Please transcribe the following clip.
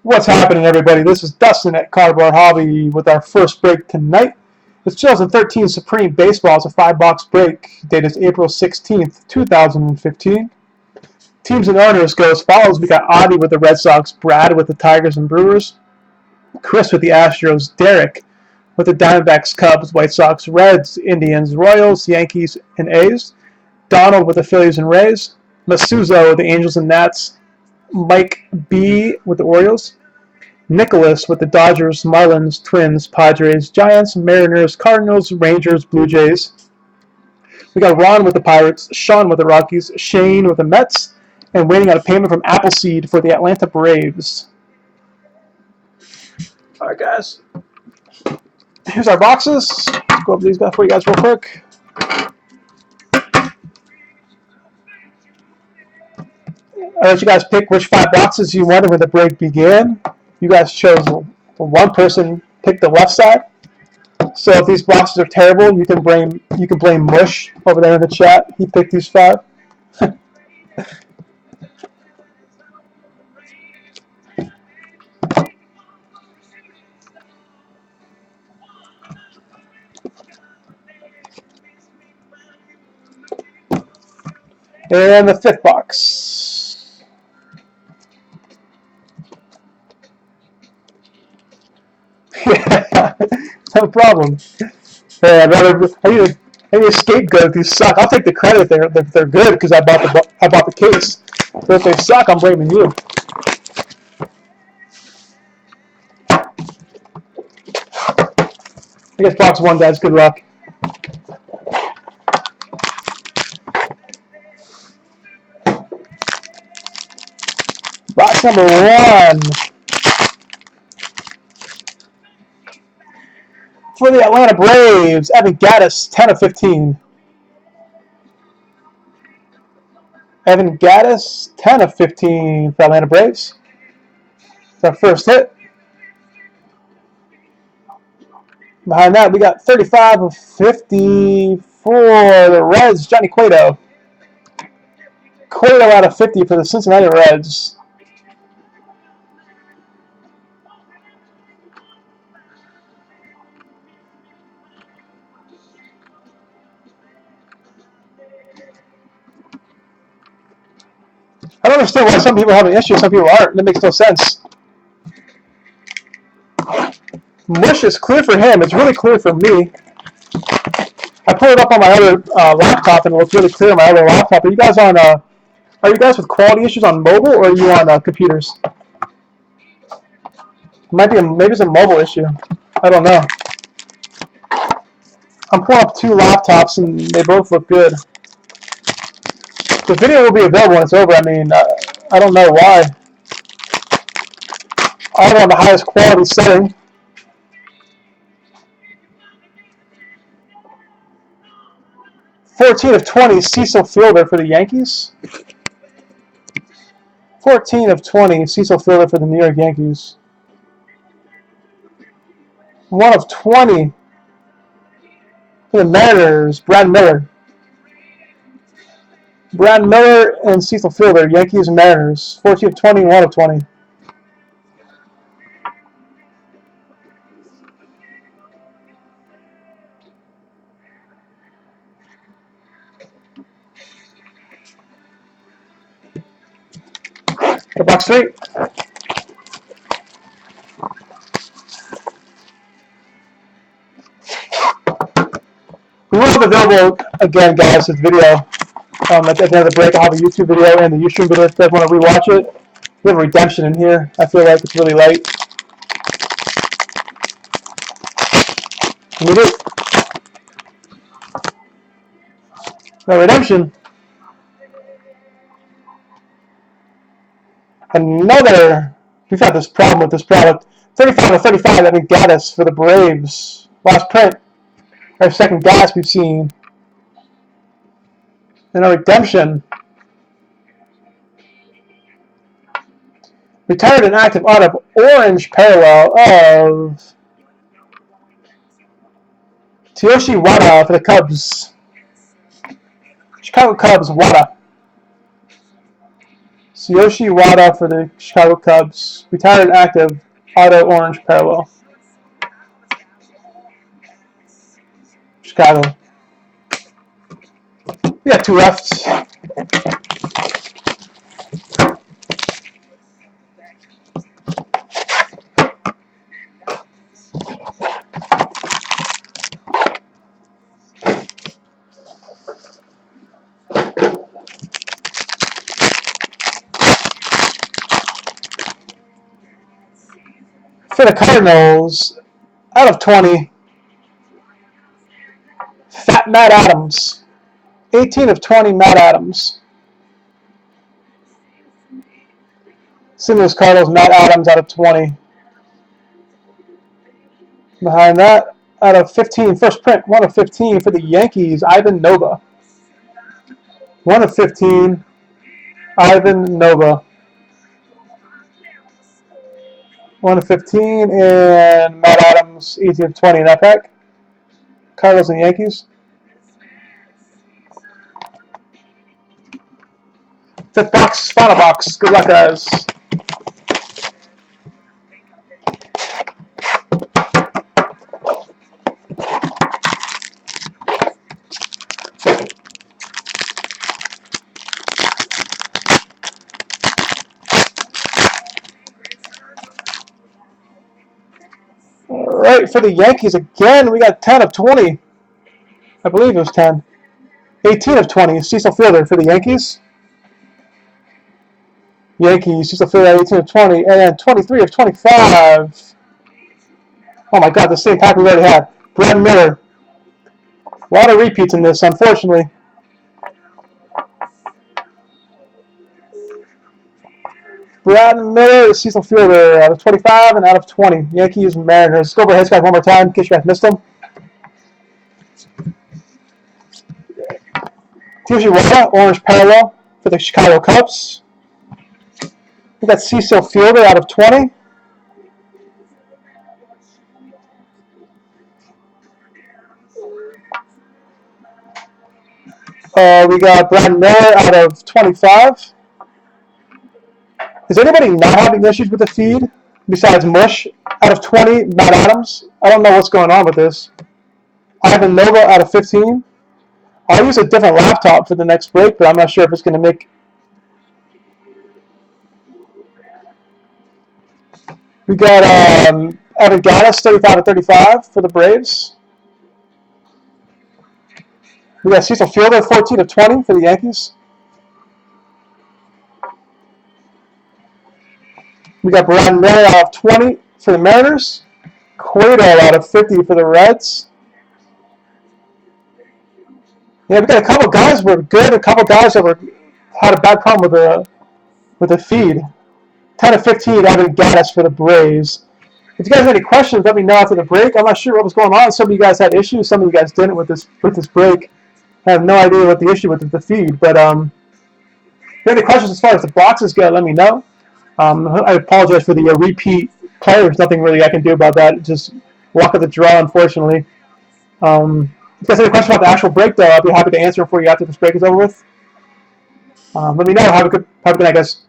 What's happening, everybody? This is Dustin at Cardboard Hobby with our first break tonight. It's 2013 Supreme Baseball. It's a 5-box break. Date is April 16th, 2015. Teams and owners go as follows. We got Audie with the Red Sox, Brad with the Tigers and Brewers, Chris with the Astros, Derek with the Diamondbacks, Cubs, White Sox, Reds, Indians, Royals, Yankees, and A's, Donald with the Phillies and Rays, Masuzo with the Angels and Nats, Mike B with the Orioles, Nicholas with the Dodgers, Marlins, Twins, Padres, Giants, Mariners, Cardinals, Rangers, Blue Jays. We got Ron with the Pirates, Sean with the Rockies, Shane with the Mets, and waiting on a payment from Appleseed for the Atlanta Braves. All right, guys. Here's our boxes. Let's go over these guys for you guys real quick. I'll let you guys pick which 5 boxes you wanted when the break began. You guys chose one person picked the left side. So if these boxes are terrible, you can blame Mush over there in the chat. He picked these 5. And the 5th box. Yeah, no problem. I need a scapegoat if these suck. I'll take the credit if they're good because I bought the case. But if they suck, I'm blaming you. I guess box 1, guys. Good luck. Box number 1. For the Atlanta Braves, Evan Gattis, 10 of 15. Evan Gattis, 10 of 15 for Atlanta Braves. It's our first hit. Behind that, we got 35 of 50 for the Reds, Johnny Cueto. Cueto out of 50 for the Cincinnati Reds. I don't understand why some people have an issue and some people aren't. That makes no sense. Mush is clear for him. It's really clear for me. I pulled it up on my other laptop and it looks really clear on my other laptop. Are you guys on? Are you guys with quality issues on mobile or are you on computers? Maybe it's a mobile issue. I don't know. I'm pulling up 2 laptops and they both look good. The video will be available when it's over. I mean, I don't know why. I don't have the highest quality setting. $14 of 20, Cecil Fielder for the Yankees. 14 of 20, Cecil Fielder for the New York Yankees. 1 of 20 for the Mariners, Brad Miller. Brad Miller and Cecil Fielder, Yankees and Mariners. 14 of 20, 1 of 20. The box 3. We will have available again, guys, this video. At the end of the break, I'll have a YouTube video and the Ustream video if you guys want to rewatch it. We have a redemption in here. I feel like it's really light. And we do. The redemption. We've had this problem with this product. 35 of 35, I think Gattis for the Braves. Last print. Our second gas we've seen. And a redemption. Retired and active out of orange parallel of Tyoshi Wada for the Cubs. Chicago Cubs, Wada. Yoshi Wada for the Chicago Cubs. Retired active. Auto orange parallel. Chicago. We got 2 left. For the Cardinals, out of 20, Fat Matt Adams. 18 of 20, Matt Adams. St. Louis Cardinals, Matt Adams out of 20. Behind that, out of 15, first print, 1 of 15 for the Yankees, Ivan Nova. 1 of 15, Ivan Nova. 1 of 15, and Matt Adams, 18 of 20 in that pack. Cardinals and Yankees. 5th box, final box. Good luck, guys. All right, for the Yankees again, we got 10 of 20. I believe it was 10. 18 of 20, Cecil Fielder for the Yankees. Cecil Fielder, 18 of 20. And then 23 of 25. Oh my god, the same pack we already had. Brad Miller. A lot of repeats in this, unfortunately. Brad Miller, Cecil Fielder, out of 25 and out of 20. Yankees and Mariners. Let's go over his guys one more time in case you guys missed them. Yoshi Wada, orange parallel for the Chicago Cubs. We got Cecil Fielder out of 20. We got Brad Miller out of 25. Is anybody not having issues with the feed besides Mush? Out of 20, Matt Adams. I don't know what's going on with this. Ivan Nova out of 15. I'll use a different laptop for the next break, but I'm not sure if it's going to make... We got Evan Gattis, 35 of 35 for the Braves. We got Cecil Fielder, 14 of 20 for the Yankees. We got Brad Miller out of 20 for the Mariners. Cueto out of 50 for the Reds. Yeah, we got a couple guys who were good, a couple guys that had a bad problem with the feed. 10 of 15, Evan Gattis for the Braves. If you guys have any questions, let me know after the break. I'm not sure what was going on. Some of you guys had issues, some of you guys didn't with this break. I have no idea what the issue with the feed, but if you have any questions as far as the boxes go, let me know. I apologize for the repeat players. Nothing really I can do about that. Just luck of the draw, unfortunately. If you guys have any questions about the actual break, though, I'll be happy to answer them for you after this break is over with. Let me know. Have a good night, guys.